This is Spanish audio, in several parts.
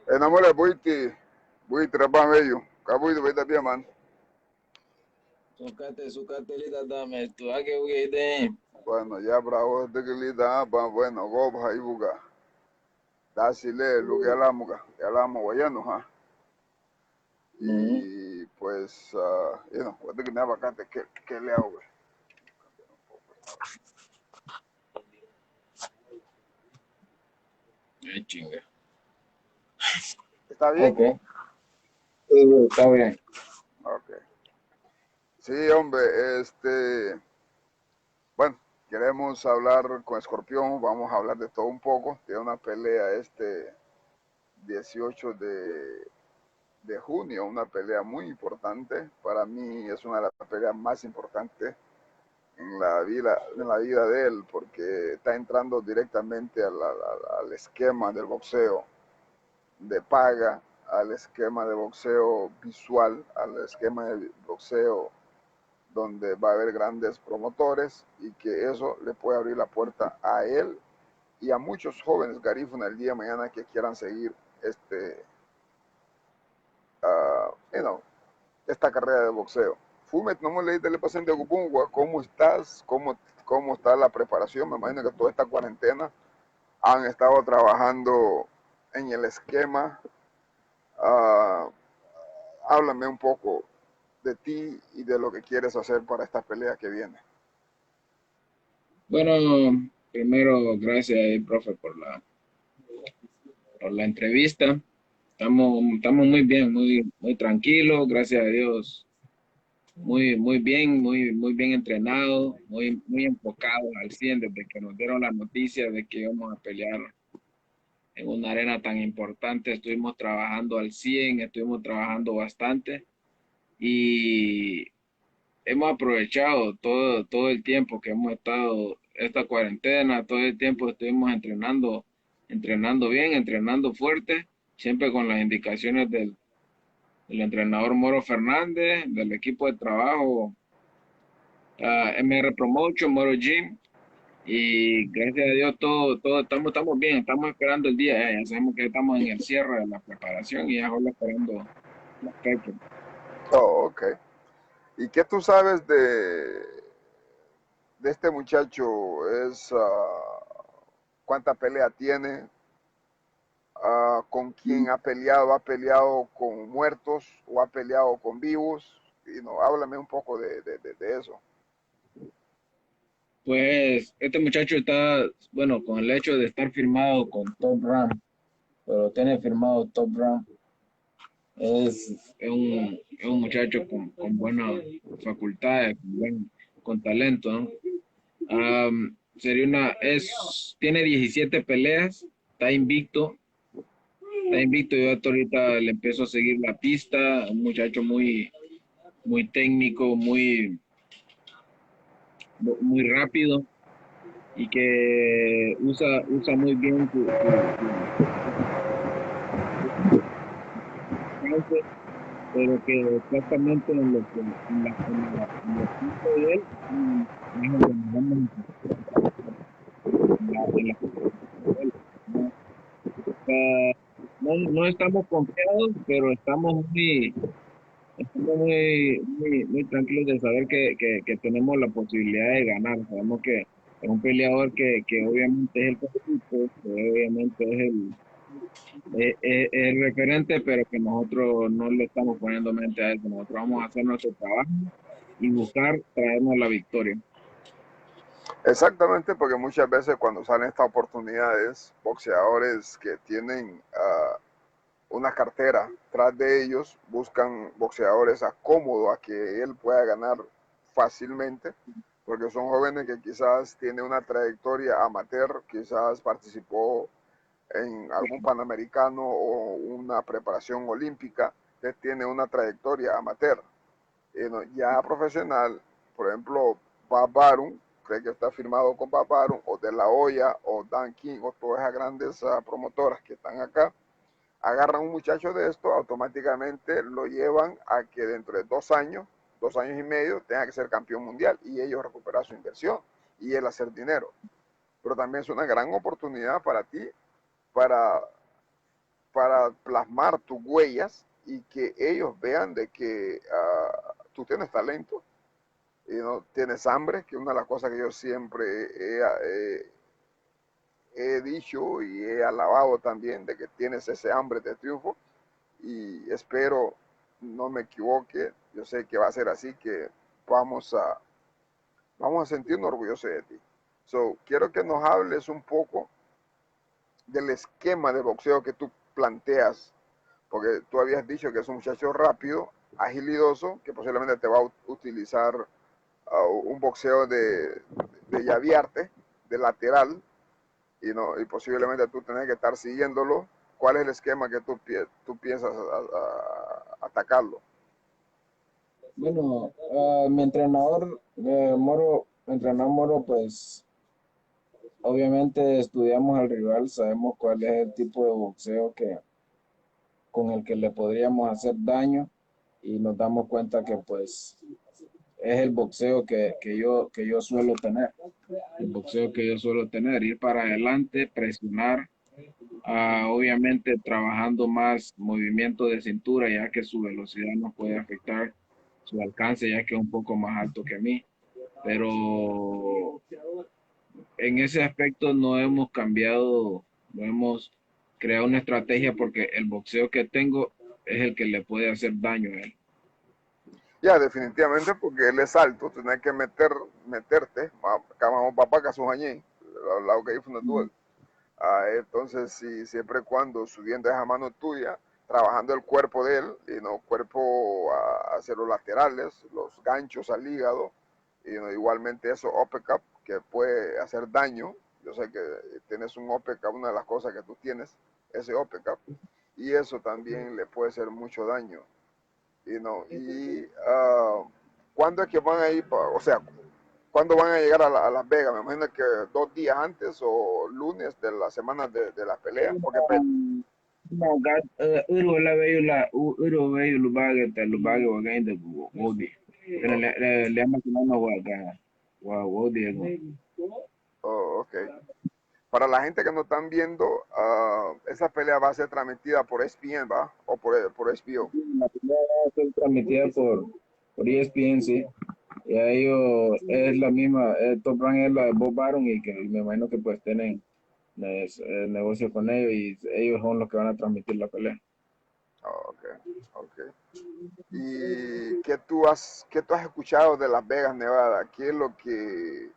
Enamora buiti rabang veio. Kabuiti vai tabia man. Sukate lida dame tu ake uge ide. Bueno, ya bravo de que lida bueno, go haibuga. Dasile luge alamo wayano ha. Y pues, de que me vacante que le hago. Chinga. ¿Está bien? Ok. Está bien. Ok. Sí, hombre, bueno, queremos hablar con Escorpión, vamos a hablar de todo un poco. Tiene una pelea 18 de junio, una pelea muy importante. Para mí es una de las peleas más importantes en la vida de él, porque está entrando directamente al esquema del boxeo de paga, al esquema de boxeo visual, al esquema de boxeo donde va a haber grandes promotores y que eso le puede abrir la puerta a él y a muchos jóvenes garífunas el día de mañana que quieran seguir uh, you know, esta carrera de boxeo. Fumet, no me leíste el paciente de Gupungua, ¿cómo estás? ¿Cómo está la preparación? Me imagino que toda esta cuarentena han estado trabajando en el esquema. Uh, Háblame un poco de ti y de lo que quieres hacer para esta pelea que viene. Bueno, primero, gracias, profe, por la entrevista. Estamos muy bien, muy tranquilos, gracias a Dios. Muy bien, muy bien entrenados, muy enfocados al 100 desde que nos dieron la noticia de que íbamos a pelear en una arena tan importante. Estuvimos trabajando al 100, estuvimos trabajando bastante y hemos aprovechado todo el tiempo que hemos estado esta cuarentena, todo el tiempo estuvimos entrenando bien, entrenando fuerte, siempre con las indicaciones del entrenador Moro Fernández, del equipo de trabajo MR Promotion, Moro Gym. Y gracias a Dios todo estamos bien, estamos esperando el día, ya sabemos que estamos en el cierre de la preparación y ya solo esperando la fecha. Oh, ok. ¿Y qué tú sabes de este muchacho? ¿Cuánta pelea tiene? ¿Con quién ha peleado? ¿Ha peleado con muertos o ha peleado con vivos? Y no, háblame un poco de eso. Pues este muchacho está, bueno, con el hecho de estar firmado con Top Rank, pero tiene firmado Top Rank, es un muchacho con buenas facultades, con talento, ¿no? Tiene 17 peleas, está invicto, yo hasta ahorita le empiezo a seguir la pista, un muchacho muy técnico, muy rápido y que usa muy bien su alcance, pero que exactamente en lo que hizo de él, es donde nos vamos a enfocar en la de él, ¿no? No estamos confiados, pero estamos muy tranquilos de saber que tenemos la posibilidad de ganar. Sabemos que es un peleador que obviamente es el favorito, que obviamente es el referente, pero que nosotros no le estamos poniendo mente a eso. Nosotros vamos a hacer nuestro trabajo y buscar traernos la victoria. Exactamente, porque muchas veces cuando salen estas oportunidades, boxeadores que tienen una cartera tras de ellos, buscan boxeadores a cómodo, a que él pueda ganar fácilmente, porque son jóvenes que quizás tienen una trayectoria amateur, quizás participó en algún panamericano o una preparación olímpica, que tiene una trayectoria amateur. Ya profesional, por ejemplo, Bob Barum, cree que está firmado con Bob Barum, o De La Hoya, o Dan King, o todas esas grandes promotoras que están acá, agarran un muchacho de esto, automáticamente lo llevan a que dentro de 2 años y medio, tenga que ser campeón mundial y ellos recuperar su inversión y él hacer dinero. Pero también es una gran oportunidad para ti, para, para plasmar tus huellas y que ellos vean de que tú tienes talento y no tienes hambre, que es una de las cosas que yo siempre he dicho y he alabado también, de que tienes ese hambre de triunfo, y espero no me equivoque. Yo sé que va a ser así, que vamos a, vamos a sentirnos orgullosos de ti. So, quiero que nos hables un poco del esquema de boxeo que tú planteas, porque tú habías dicho que es un muchacho rápido, agilidoso, que posiblemente te va a utilizar un boxeo de llaviarte, de lateral, y, no, y posiblemente tú tenés que estar siguiéndolo. ¿Cuál es el esquema que tú piensas atacarlo? Bueno, mi entrenador, mi entrenador Moro, pues obviamente estudiamos al rival, sabemos cuál es el tipo de boxeo con el que le podríamos hacer daño y nos damos cuenta que pues es el boxeo que yo suelo tener, el boxeo que yo suelo tener, ir para adelante, presionar, obviamente trabajando más movimiento de cintura, ya que su velocidad no puede afectar su alcance, ya que es un poco más alto que mí, pero en ese aspecto no hemos cambiado, no hemos creado una estrategia porque el boxeo que tengo es el que le puede hacer daño a él. Ya, definitivamente, porque él es alto, tienes que meterte, como papá que su añí, la que hizo tú. Entonces, si siempre y cuando subiendo esa mano tuya, trabajando el cuerpo de él, y no cuerpo hacia los laterales, los ganchos al hígado, y no, igualmente eso, uppercut, que puede hacer daño. Yo sé que tienes un uppercut, una de las cosas que tú tienes, ese uppercut, y eso también le puede hacer mucho daño. ¿Cuándo es que van a ir, o sea, cuándo van a llegar a Las Vegas? Me imagino que 2 días antes o lunes de la semana de la pelea. Porque Uru la veyo la uru veyo lu bage wa gainda wodi. Kana le ama kana na wa wodi ego. oh, ok. Para la gente que no están viendo, esa pelea va a ser transmitida por ESPN, ¿va? O por HBO. La primera va a ser transmitida por ESPN, sí. Y a ellos es la misma, Top Rank es la de Bob Baron y que me imagino que pues tienen negocio con ellos y ellos son los que van a transmitir la pelea. Oh, ok, ok. ¿Y qué tú has escuchado de Las Vegas, Nevada? ¿Qué es lo que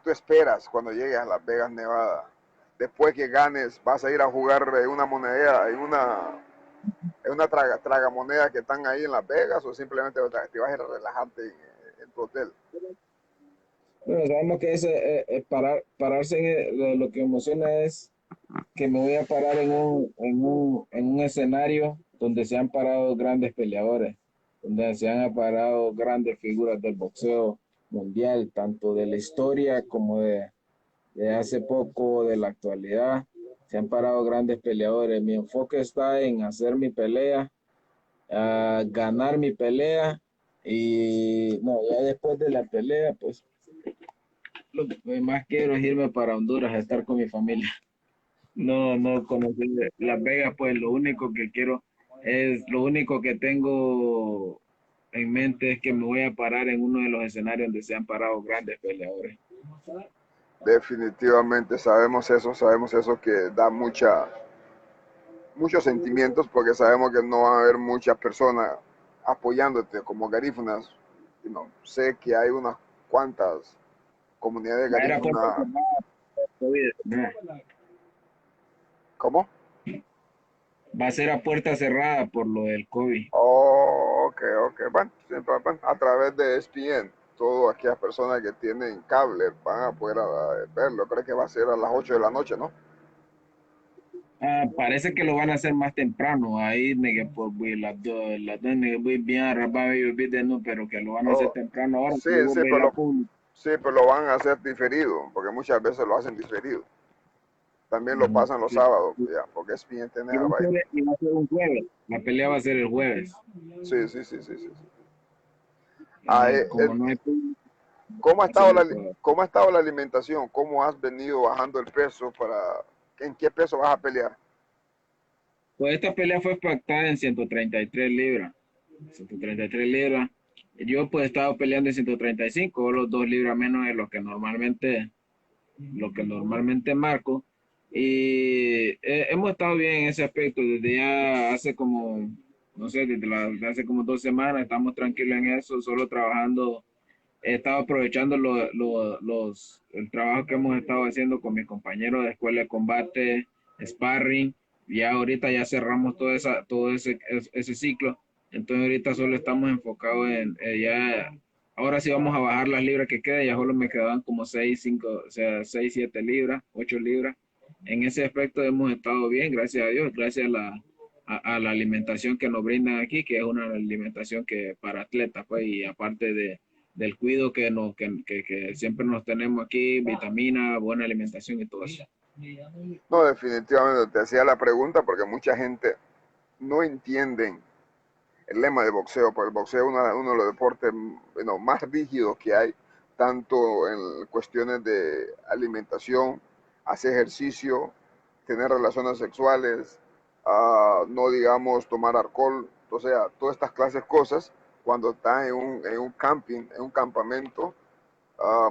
tú esperas cuando llegues a Las Vegas, Nevada? Después que ganes, ¿vas a ir a jugar en una moneda, en una tragamoneda que están ahí en Las Vegas, o simplemente te vas a ir a relajarte en tu hotel? Bueno, sabemos que pararse lo que emociona es que me voy a parar en un escenario donde se han parado grandes peleadores, donde se han parado grandes figuras del boxeo mundial, tanto de la historia como de hace poco, de la actualidad. Se han parado grandes peleadores. Mi enfoque está en hacer mi pelea, ganar mi pelea y no, ya después de la pelea, pues lo que más quiero es irme para Honduras a estar con mi familia. No, no conocí Las Vegas, pues lo único que quiero lo único que tengo en mente es que me voy a parar en uno de los escenarios donde se han parado grandes peleadores. Definitivamente sabemos eso que da muchos sentimientos, porque sabemos que no va a haber muchas personas apoyándote como garífunas. Sé que hay unas cuantas comunidades Va a ir a puerta garífunas. cerrada, COVID, ¿no? ¿Cómo? Va a ser a puerta cerrada por lo del COVID. Oh, ok, ok. Bueno, a través de ESPN, todas aquellas personas que tienen cable van a poder verlo. Creo que va a ser a las 8 de la noche, ¿no? Parece que lo van a hacer más temprano, ahí pues, las dos voy bien arrabado y no, pero que lo van a hacer Oh, temprano ahora, sí, que vos ves la pública. sí, pero lo van a hacer diferido, porque muchas veces lo hacen diferido. También lo pasan los Sí. sábados, ya, porque ESPN tiene esa vaina. Y va a ser un jueves, la pelea va a ser el jueves. Sí, sí, sí, sí, sí. Ah, Como no hay público, ¿cómo ha va a ser estado el jueves. cómo ha estado la alimentación? ¿Cómo has venido bajando el peso en qué peso vas a pelear? Pues esta pelea fue pactada en 133 libras. 133 libras. Yo pues estaba peleando en 135, los 2 libras menos de lo que normalmente marco. Y hemos estado bien en ese aspecto. Desde ya hace como, no sé, desde hace como 2 semanas estamos tranquilos en eso, solo trabajando. He estado aprovechando el trabajo que hemos estado haciendo con mis compañeros de escuela de combate, sparring. Ya ahorita ya cerramos todo ese ciclo. Entonces ahorita solo estamos enfocados en ya. Ahora sí vamos a bajar las libras que quedan. Ya solo me quedaban como 6 5, o sea, 6 7 libras, 8 libras. En ese aspecto hemos estado bien, gracias a Dios, gracias a la alimentación que nos brindan aquí, que es una alimentación que para atletas, pues, y aparte del cuidado que siempre nos tenemos aquí, vitamina, buena alimentación y todo eso. No, definitivamente te hacía la pregunta porque mucha gente no entiende el lema del boxeo, porque el boxeo es uno de los deportes más rígidos que hay, tanto en cuestiones de alimentación, hacer ejercicio, tener relaciones sexuales, no digamos tomar alcohol, o sea, todas estas clases de cosas, cuando está en un camping, en un campamento,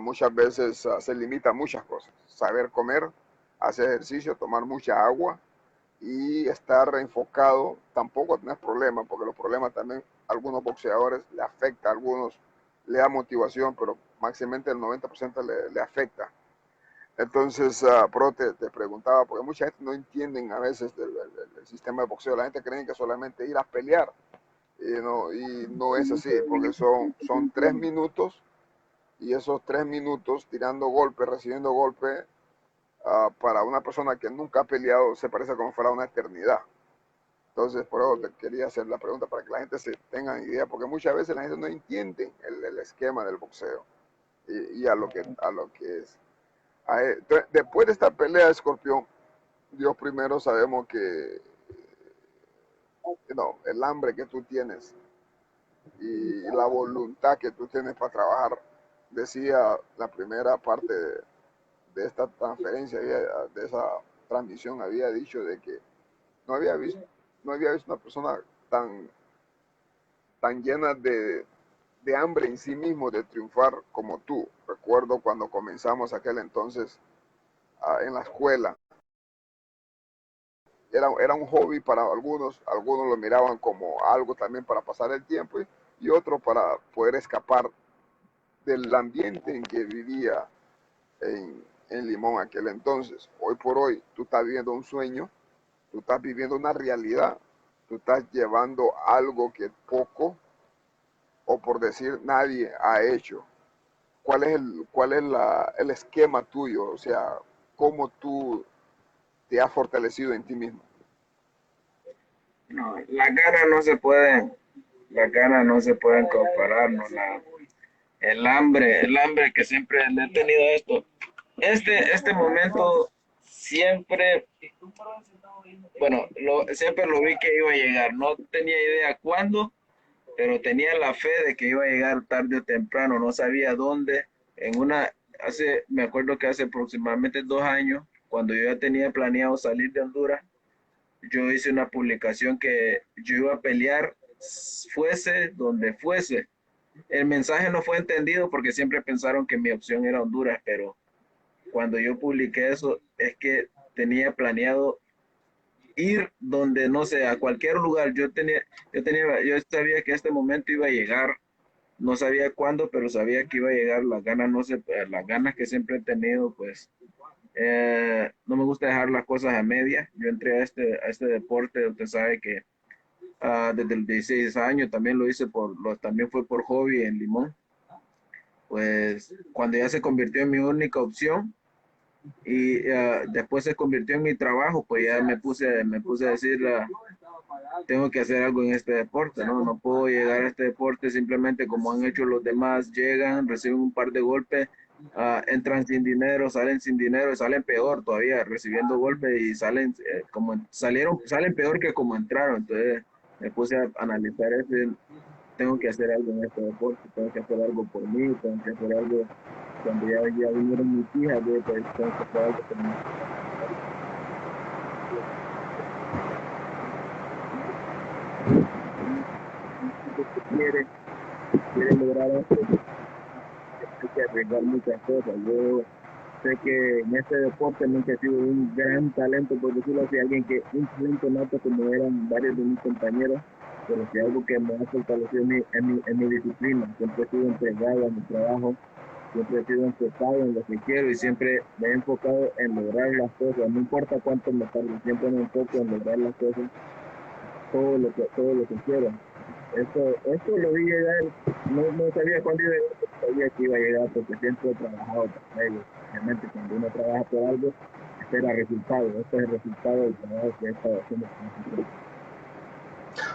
muchas veces se limita a muchas cosas. Saber comer, hacer ejercicio, tomar mucha agua y estar enfocado. Tampoco tenés problemas, porque los problemas también a algunos boxeadores le afecta, a algunos le da motivación, pero máximamente el 90% le afecta. Entonces, Pro, te preguntaba, porque mucha gente no entiende a veces del sistema de boxeo. La gente cree que solamente ir a pelear y no es así, porque son 3 minutos y esos 3 minutos tirando golpes, recibiendo golpes, para una persona que nunca ha peleado se parece como fuera una eternidad. Entonces, por eso te quería hacer la pregunta para que la gente se tenga idea, porque muchas veces la gente no entiende el esquema del boxeo y a lo que es. Entonces, después de esta pelea, Escorpión, Dios primero sabemos que el hambre que tú tienes y la voluntad que tú tienes para trabajar, decía la primera parte de esta transferencia, de esa transmisión, había dicho de que no había visto, no había visto una persona tan llena de hambre en sí mismo de triunfar como tú. Recuerdo cuando comenzamos aquel entonces en la escuela. Era un hobby para algunos lo miraban como algo también para pasar el tiempo y otros para poder escapar del ambiente en que vivía en Limón aquel entonces. Hoy por hoy tú estás viviendo un sueño, tú estás viviendo una realidad, tú estás llevando algo que poco o por decir nadie ha hecho. ¿Cuál es el esquema tuyo? O sea, cómo tú te has fortalecido en ti mismo. No, las ganas no se pueden comparar, no, el hambre que siempre le he tenido a esto. Este momento siempre, bueno, siempre lo vi que iba a llegar. No tenía idea cuándo, pero tenía la fe de que iba a llegar tarde o temprano. No sabía dónde. Me acuerdo que hace aproximadamente 2 años, cuando yo ya tenía planeado salir de Honduras, yo hice una publicación que yo iba a pelear fuese donde fuese. El mensaje no fue entendido porque siempre pensaron que mi opción era Honduras, pero cuando yo publiqué eso es que tenía planeado ir donde, no sé, a cualquier lugar. Yo sabía que este momento iba a llegar, no sabía cuándo, pero sabía que iba a llegar. Las ganas, no sé, las ganas que siempre he tenido, pues no me gusta dejar las cosas a medias. Yo entré a este deporte, usted sabe que desde el 16 años también lo hice también fue por hobby en Limón. Pues cuando ya se convirtió en mi única opción y después se convirtió en mi trabajo, pues ya me puse a decir, tengo que hacer algo en este deporte, ¿no? No puedo llegar a este deporte simplemente como han hecho los demás, llegan, reciben un par de golpes, entran sin dinero, salen sin dinero y salen peor todavía, recibiendo golpes y salen peor que como entraron. Entonces me puse a analizar eso y tengo que hacer algo en este deporte, tengo que hacer algo por mí, tengo que hacer algo cuando ya vinieron mis hijas, pues tengo que hacer algo por mí. que quiere lograr esto, hay que arriesgar muchas cosas. Yo sé que en este deporte nunca he sido un gran talento, por decirlo así, un talento nato como eran varios de mis compañeros, pero si algo que me ha fortalecido en mi disciplina. Siempre he sido entregado a mi trabajo, siempre he sido enfocado en lo que quiero y siempre me he enfocado en lograr las cosas, no importa cuánto me tarde, siempre me enfoco en lograr las cosas, todo lo que quiero. Esto lo vi llegar, no sabía cuándo iba a llegar, pero sabía que iba a llegar porque siempre he trabajado para ello. Obviamente cuando uno trabaja por algo, espera resultados. Este es el resultado del trabajo que he estado haciendo con este tiempo.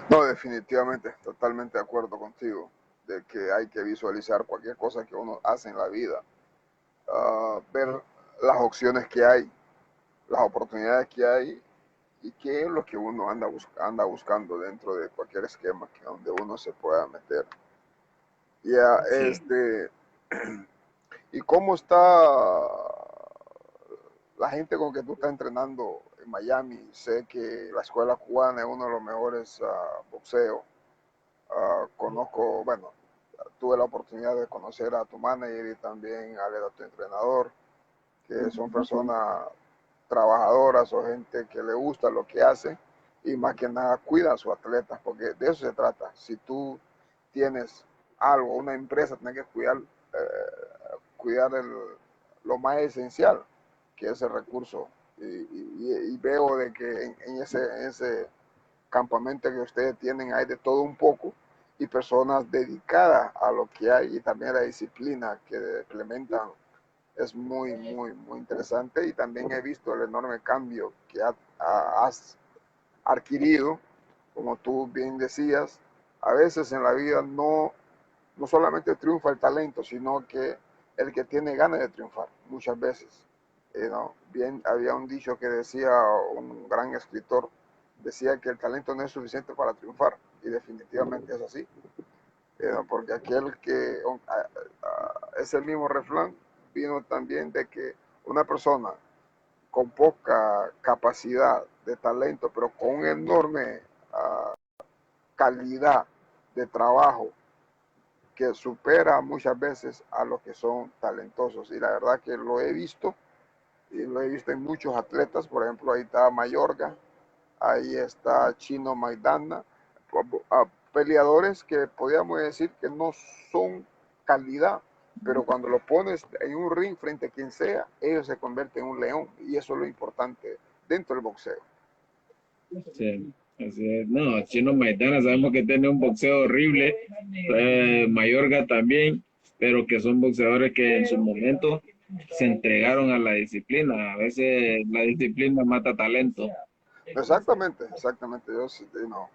No, definitivamente, totalmente de acuerdo contigo, de que hay que visualizar cualquier cosa que uno hace en la vida, ver las opciones que hay, las oportunidades que hay y qué es lo que uno anda buscando dentro de cualquier esquema que donde uno se pueda meter. Ya, Sí. ¿Y cómo está la gente con que tú estás entrenando en Miami? Sé que la escuela cubana es uno de los mejores boxeos. Conozco, bueno, tuve la oportunidad de conocer a tu manager y también a tu entrenador, que son personas trabajadoras o gente que le gusta lo que hace y más que nada cuida a sus atletas, porque de eso se trata. Si tú tienes algo, una empresa, tienes que cuidar lo más esencial, que es el recurso. Y veo de que en ese campamento que ustedes tienen hay de todo un poco y personas dedicadas a lo que hay y también la disciplina que implementan es muy, muy, muy interesante y también he visto el enorme cambio que has adquirido, como tú bien decías, a veces en la vida no solamente triunfa el talento, sino que el que tiene ganas de triunfar, muchas veces. ¿No? Bien, había un dicho que decía un gran escritor, decía que el talento no es suficiente para triunfar, y definitivamente es así, ¿no? Porque aquel que es el mismo refrán, vino también de que una persona con poca capacidad de talento, pero con una enorme calidad de trabajo, que supera muchas veces a los que son talentosos. Y la verdad que lo he visto, y lo he visto en muchos atletas. Por ejemplo, ahí está Mayorga, ahí está Chino Maidana, peleadores que podríamos decir que no son calidad, pero cuando lo pones en un ring frente a quien sea, ellos se convierten en un león, y eso es lo importante dentro del boxeo. Sí, así es. No, Chino Maidana sabemos que tiene un boxeo horrible, Mayorga también, pero que son boxeadores que en su momento se entregaron a la disciplina. A veces la disciplina mata talento. Exactamente, exactamente, yo sí, no,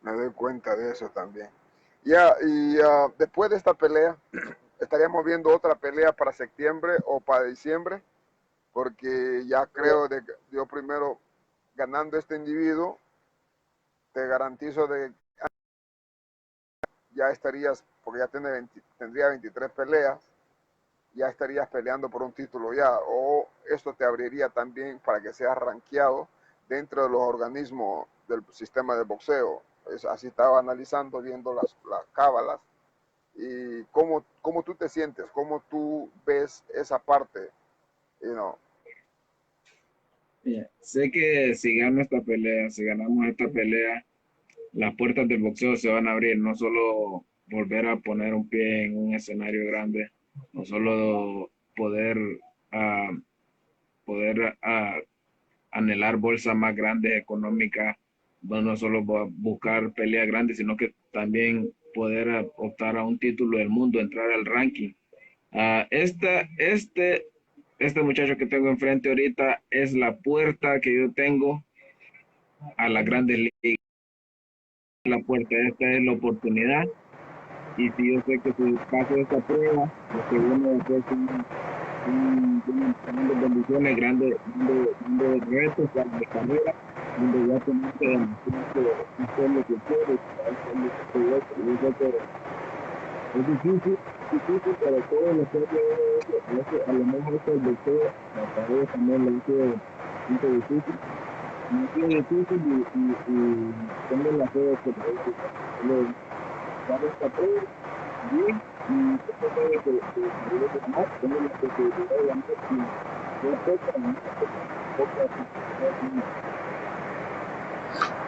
me doy cuenta de eso también. Ya, y después de esta pelea, estaríamos viendo otra pelea para septiembre o para diciembre, porque ya creo de que yo primero ganando este individuo, te garantizo de ya estarías, porque ya tendría 23 peleas, ya estarías peleando por un título ya, o esto te abriría también para que seas rankeado dentro de los organismos del sistema de boxeo. Así estaba analizando, viendo las cábalas, y cómo tú te sientes, cómo tú ves esa parte, you know. Yeah. Sé que si gano esta pelea, si ganamos esta pelea, las puertas del boxeo se van a abrir, no solo volver a poner un pie en un escenario grande, no solo ah, poder anhelar bolsas más grandes económicas, no solo buscar peleas grandes, sino que también poder optar a un título del mundo, entrar al ranking. Este muchacho que tengo enfrente ahorita es la puerta que yo tengo a las grandes ligas. La puerta, esta es la oportunidad. Y si yo sé que si paso esta prueba, lo que viene después son grandes bendiciones, grandes retos para mi carrera, donde ya tengo que demostrar que esto es lo que quiero, que esto es lo que estoy hecho. Yo sé que es difícil, pero todo lo que he hecho, a lo mejor esto es boxeo, la carrera también lo he hecho bastante difícil. Me ha sido difícil y tengo la fe de que lo voy a lograr. ya lo está todo bien y después de que volver a llamar, tengo la posibilidad de llamar y yo sé que poco a poco.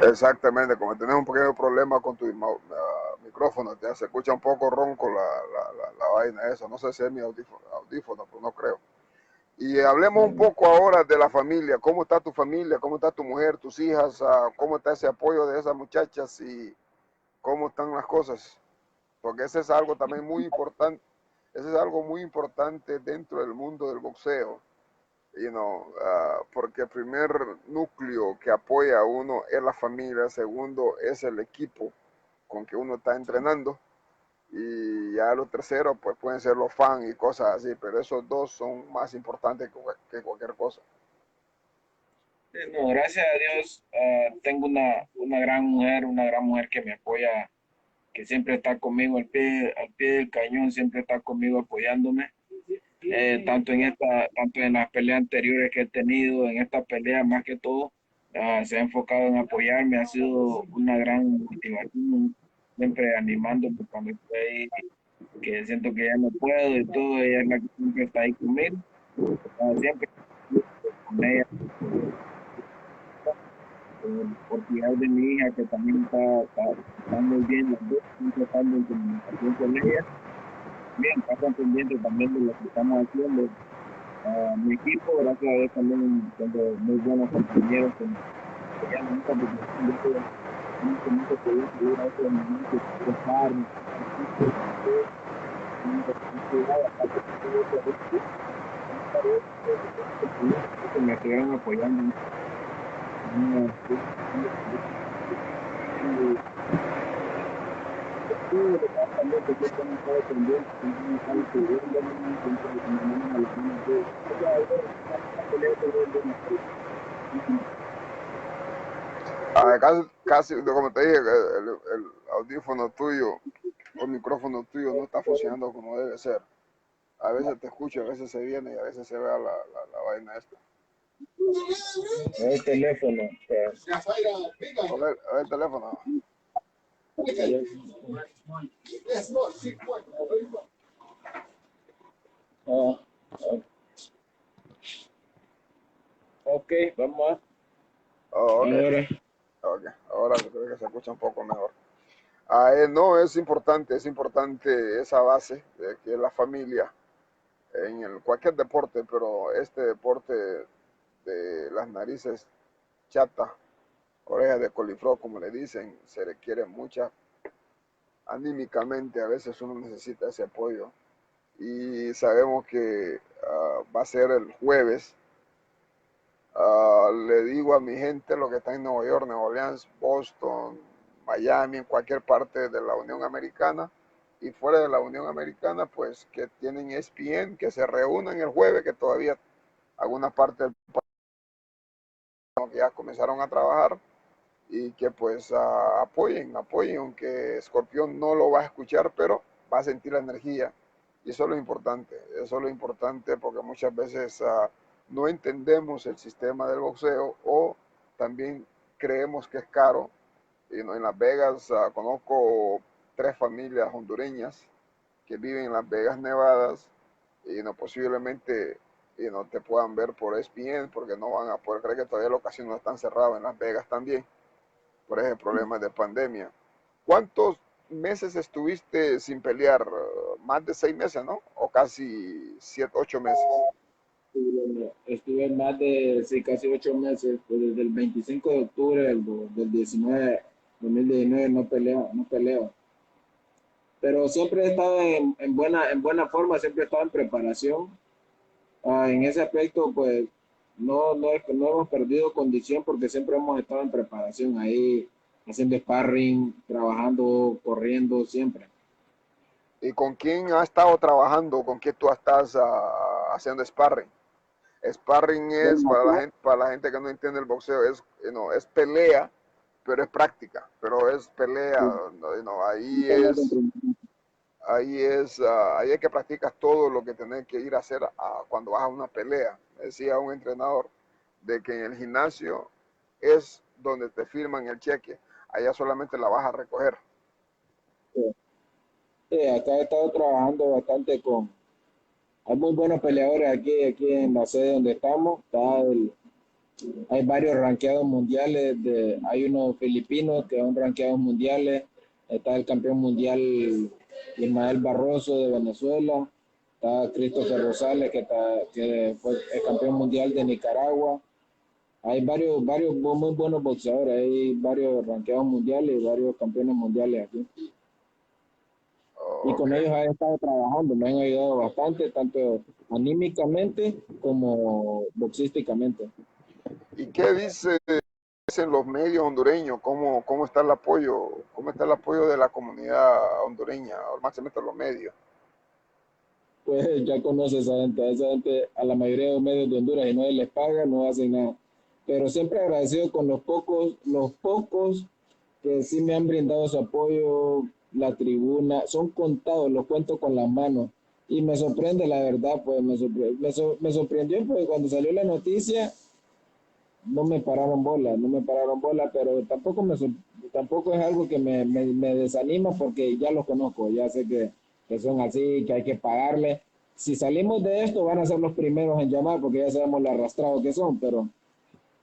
Exactamente, como tienes un pequeño problema con tu micrófono, ya se escucha un poco ronco la vaina esa, no sé si es mi audífono, pero no creo. Y hablemos un poco ahora de la familia, cómo está tu familia, cómo está tu mujer, tus hijas, cómo está ese apoyo de esas muchachas y cómo están las cosas, porque ese es algo también muy importante, ese es algo muy importante dentro del mundo del boxeo. Porque el primer núcleo que apoya a uno es la familia, segundo es el equipo con que uno está entrenando y ya lo tercero pues pueden ser los fans y cosas así, pero esos dos son más importantes que cualquier cosa. No, gracias a Dios, tengo una gran mujer que me apoya, que siempre está conmigo al pie del cañón, siempre está conmigo apoyándome, tanto en las peleas anteriores que he tenido, en esta pelea más que todo, se ha enfocado en apoyarme, ha sido una gran motivación, siempre animándome cuando estoy ahí, que siento que ya no puedo y todo, ella es la que siempre está ahí conmigo, siempre con ella por cuidar de mi hija, que también está muy bien, las dos siempre estando en comunicación con ella. Bien, pasan pendientes también de lo que estamos haciendo. Mi equipo, gracias a Dios, también tengo muy buenos compañeros que ya en esta situación ya que mucho poder salir a otros momentos, estar, que me estuvieron apoyando. Casi, como te dije, el audífono tuyo o el micrófono tuyo no está funcionando como debe ser. A veces te escucho, a veces se viene y a veces se ve la vaina esta. El teléfono. A ver el teléfono. Ah, ok, vamos Oh, ok, ahora. ok. Ahora creo que se escucha un poco mejor. No, es importante esa base de que la familia en cualquier deporte, pero este deporte de las narices chata, orejas de coliflor, como le dicen, se requiere mucha anímicamente, a veces uno necesita ese apoyo. Y sabemos que va a ser el jueves. Le digo a mi gente, lo que está en Nueva York, Nueva Orleans, Boston, Miami, en cualquier parte de la Unión Americana y fuera de la Unión Americana, pues que tienen ESPN, que se reúnan el jueves, que todavía algunas partes del país ya comenzaron a trabajar y que pues apoyen, aunque Escorpión no lo va a escuchar, pero va a sentir la energía. Y eso es lo importante porque muchas veces no entendemos el sistema del boxeo o también creemos que es caro. En Las Vegas conozco 3 familias hondureñas que viven en Las Vegas, Nevadas, y posiblemente no te puedan ver por ESPN porque no van a poder creer que todavía los casinos están cerrados en Las Vegas también por ese problema de pandemia. ¿Cuántos meses estuviste sin pelear? Más de 6 meses, ¿no? O casi 7, 8 meses. Estuve más de sí, casi 8 meses, pues desde el 25 de octubre del 2019 no peleo. Pero siempre he estado en buena forma, siempre he estado en preparación. En ese aspecto, pues no hemos perdido condición porque siempre hemos estado en preparación ahí, haciendo sparring, trabajando, corriendo, siempre. ¿Y con quién has estado trabajando? ¿Con quién tú estás haciendo sparring? Sparring es, Bueno, para la gente que no entiende el boxeo, es pelea, pero es práctica, pero es pelea, ahí es que practicas todo lo que tenés que ir a hacer cuando vas a una pelea. Decía un entrenador de que en el gimnasio es donde te firman el cheque, allá solamente la vas a recoger. Acá he estado trabajando bastante hay muy buenos peleadores aquí en la sede donde estamos. Hay varios rankeados mundiales, hay unos filipinos que son rankeados mundiales, está el campeón mundial Ismael Barroso de Venezuela, está Christopher Rosales que fue el campeón mundial de Nicaragua. Hay varios muy buenos boxeadores, hay varios rankeados mundiales y varios campeones mundiales aquí. Y Oh, con ok. ellos he estado trabajando, me han ayudado bastante, tanto anímicamente como boxísticamente. ¿Y qué dicen los medios hondureños? ¿Cómo está el apoyo? ¿Cómo está el apoyo de la comunidad hondureña, o máximo los medios? Pues ya conoce esa gente a la mayoría de los medios de Honduras y no les paga, no hacen nada. Pero siempre agradecido con los pocos que sí me han brindado su apoyo, la tribuna, son contados, los cuento con las manos. Y me sorprende, la verdad, pues me sorprendió porque cuando salió la noticia no me pararon bola, pero tampoco es algo que me desanima porque ya los conozco, ya sé que son así, que hay que pagarle. Si salimos de esto, van a ser los primeros en llamar porque ya sabemos lo arrastrados que son, pero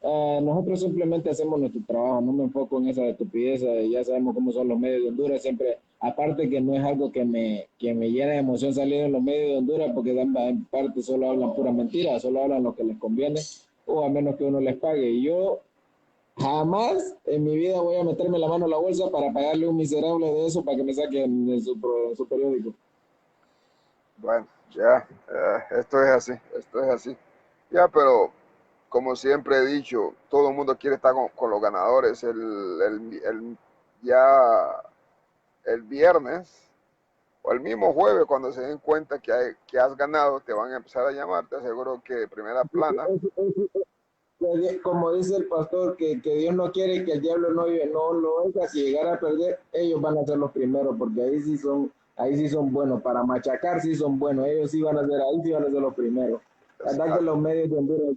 nosotros simplemente hacemos nuestro trabajo, no me enfoco en esa estupidez, ya sabemos cómo son los medios de Honduras, siempre, aparte que no es algo que me llena de emoción salir en los medios de Honduras porque en parte solo hablan pura mentira, solo hablan lo que les conviene o a menos que uno les pague. Y yo jamás en mi vida voy a meterme la mano en la bolsa para pagarle un miserable de eso para que me saquen en su periódico. Bueno, ya, esto es así, esto es así. Ya, pero como siempre he dicho, todo el mundo quiere estar con los ganadores. Ya el viernes o el mismo jueves, cuando se den cuenta que has ganado, te van a empezar a llamar. Te aseguro que primera plana. Como dice el pastor, que Dios no quiere que el diablo no lo oiga, si llegara a perder, ellos van a ser los primeros, porque ahí sí son buenos, para machacar sí son buenos, ellos sí van a ser, ahí sí van a ser los primeros. La verdad que los medios de Honduras,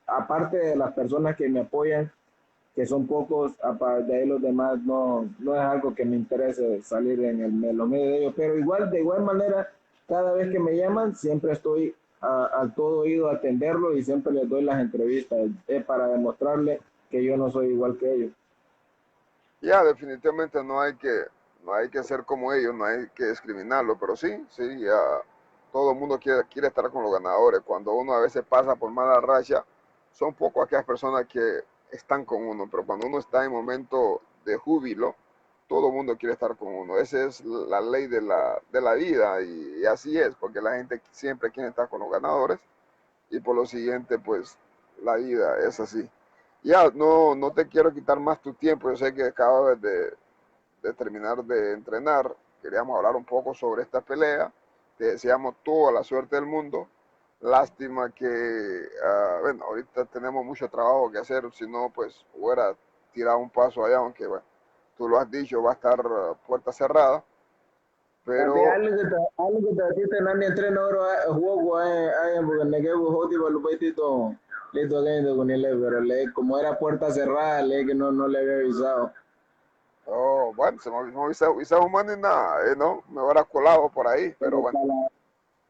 aparte de las personas que me apoyan, que son pocos, aparte de ahí los demás, no es algo que me interese salir en los medios de ellos, pero de igual manera, cada vez que me llaman, siempre estoy al todo oído a atenderlo y siempre les doy las entrevistas, para demostrarle que yo no soy igual que ellos. Ya, definitivamente no hay que ser como ellos, no hay que discriminarlo, pero sí, sí, ya, todo el mundo quiere estar con los ganadores. Cuando uno a veces pasa por mala racha, son pocas aquellas personas que están con uno, pero cuando uno está en momento de júbilo, todo el mundo quiere estar con uno. Esa es la ley de la vida y así es, porque la gente siempre quiere estar con los ganadores y por lo siguiente, pues la vida es así. Ya, no te quiero quitar más tu tiempo, yo sé que acabas de terminar de entrenar, queríamos hablar un poco sobre esta pelea, te deseamos toda la suerte del mundo, lástima que, bueno, ahorita tenemos mucho trabajo que hacer, si no, pues hubiera tirado un paso allá, aunque, bueno, tú lo has dicho, va a estar puerta cerrada, Tapi pero hali kita kita nani entrenador juego ay porque me quedo jodi por lo tito listo que con él pero le como era puerta cerrada le que no le había avisado. oh, bueno, se me avisaba humano y nada, ¿no? Me hubiera colado por ahí, pero Pero bueno.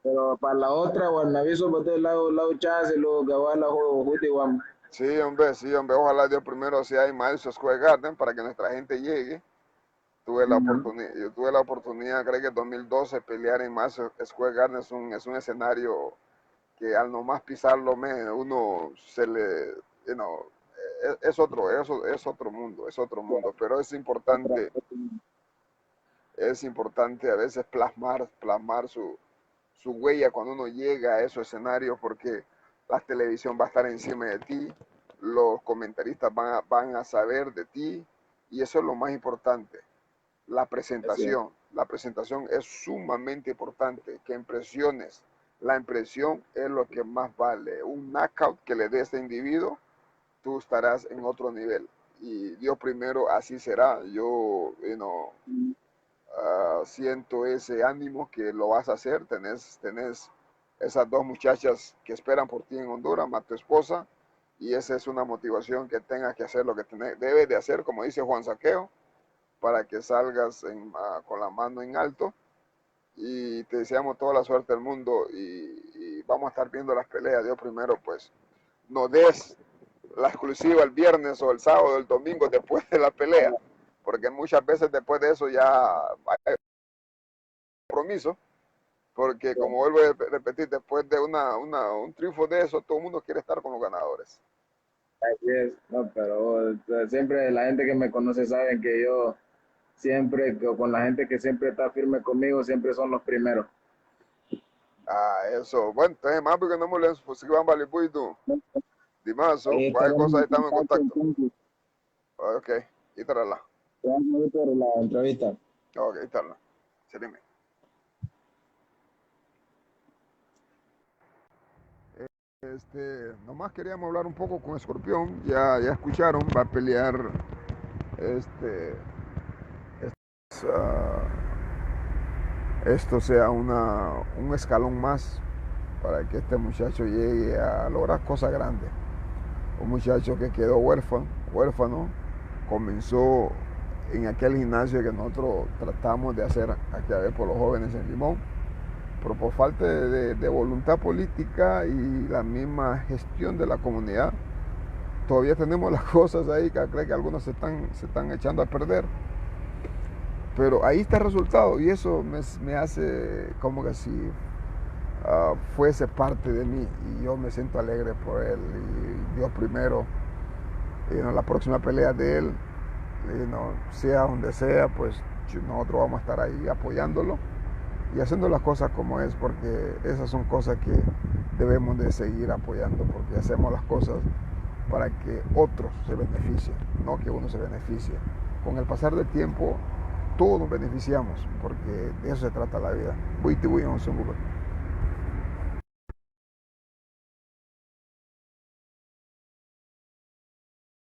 pero para la otra bueno aviso por el lado chance luego que va la juego juti vamos. Sí, hombre, ojalá Dios primero sea en Madison Square Garden para que nuestra gente llegue. Yo tuve la oportunidad, creo que en 2012, pelear en Madison Square Garden es un escenario que al nomás pisarlo, uno se le, you know, es otro mundo, es otro mundo, pero es importante a veces plasmar su huella cuando uno llega a esos escenarios porque la televisión va a estar encima de ti, los comentaristas van a saber de ti y eso es lo más importante, la Así presentación. La presentación es sumamente importante, que impresiones. La impresión es lo que más vale. Un knockout que le dé a este individuo, tú estarás en otro nivel. Y Dios primero así será. Yo, siento ese ánimo que lo vas a hacer. Tenés esas dos muchachas que esperan por ti en Honduras, más tu esposa, y esa es una motivación que tengas que hacer lo que debes de hacer, como dice Juan Saqueo, para que salgas con la mano en alto y te deseamos toda la suerte del mundo y vamos a estar viendo las peleas. Dios primero, pues, nos des la exclusiva el viernes o el sábado o el domingo después de la pelea, porque muchas veces después de eso ya hay compromiso, porque como vuelvo a repetir, después de un triunfo de eso, todo el mundo quiere estar con los ganadores. Así es, no, pero siempre la gente que me conoce saben que yo siempre, con la gente que siempre está firme conmigo, siempre son los primeros. Ah, eso. Bueno, entonces más porque no me lo pues si van a valer tú. Dimaso, Ahí cualquier estaremos cosa en ahí estamos en contacto contacto. entonces. Ok, y tarala. Gracias por la entrevista. Ok, y tarala. Serime. Nomás queríamos hablar un poco con Escorpión, ya escucharon, va a pelear este, uh, esto sea un escalón más para que este muchacho llegue a lograr cosas grandes. Un muchacho que quedó huérfano, comenzó en aquel gimnasio que nosotros tratamos de hacer aquí a ver por los jóvenes en Limón, pero por falta de voluntad política y la misma gestión de la comunidad, todavía tenemos las cosas ahí que creo que algunos se están echando a perder. Pero ahí está el resultado y eso me hace como que si fuese parte de mí y yo me siento alegre por él y Dios primero. Y la próxima pelea de él, sea donde sea, pues nosotros vamos a estar ahí apoyándolo y haciendo las cosas como es, porque esas son cosas que debemos de seguir apoyando, porque hacemos las cosas para que otros se beneficien, no que uno se beneficie. Con el pasar del tiempo, todos nos beneficiamos, porque de eso se trata la vida.